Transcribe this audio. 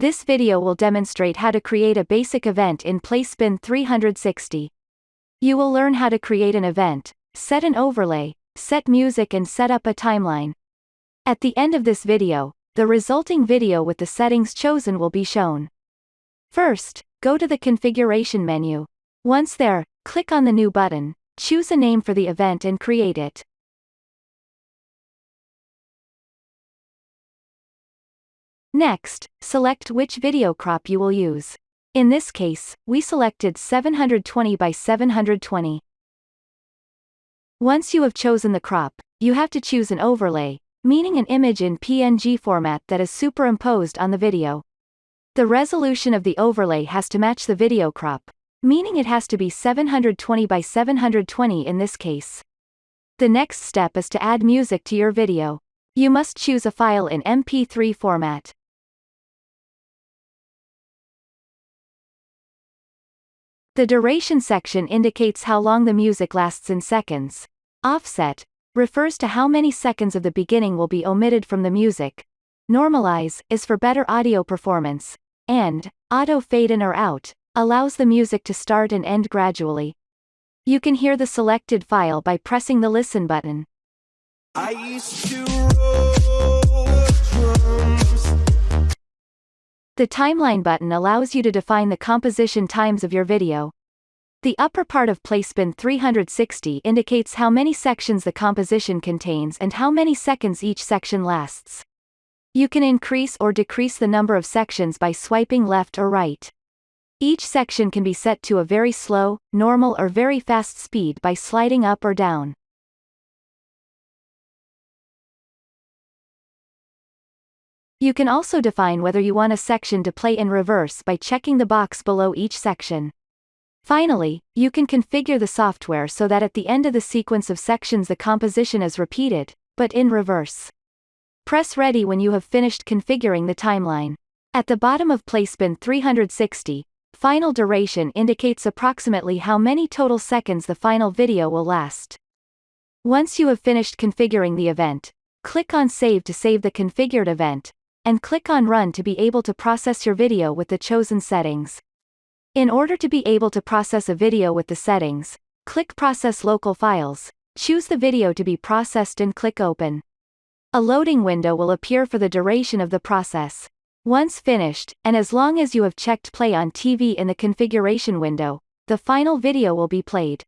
This video will demonstrate how to create a basic event in Playspin 360. You will learn how to create an event, set an overlay, set music and set up a timeline. At the end of this video, the resulting video with the settings chosen will be shown. First, go to the configuration menu. Once there, click on the New button, choose a name for the event and create it. Next, select which video crop you will use. In this case, we selected 720 by 720. Once you have chosen the crop, you have to choose an overlay, meaning an image in PNG format that is superimposed on the video. The resolution of the overlay has to match the video crop, meaning it has to be 720 by 720 in this case. The next step is to add music to your video. You must choose a file in MP3 format. The duration section indicates how long the music lasts in seconds. Offset refers to how many seconds of the beginning will be omitted from the music. Normalize is for better audio performance. And auto fade in or out allows the music to start and end gradually. You can hear the selected file by pressing the listen button. I used to roll drums. The timeline button allows you to define the composition times of your video. The upper part of Playspin 360 indicates how many sections the composition contains and how many seconds each section lasts. You can increase or decrease the number of sections by swiping left or right. Each section can be set to a very slow, normal or very fast speed by sliding up or down. You can also define whether you want a section to play in reverse by checking the box below each section. Finally, you can configure the software so that at the end of the sequence of sections the composition is repeated, but in reverse. Press ready when you have finished configuring the timeline. At the bottom of Playspin 360, final duration indicates approximately how many total seconds the final video will last. Once you have finished configuring the event, click on Save to save the configured event, and click on Run to be able to process your video with the chosen settings. In order to be able to process a video with the settings, click Process Local Files, choose the video to be processed and click Open. A loading window will appear for the duration of the process. Once finished, and as long as you have checked Play on TV in the configuration window, the final video will be played.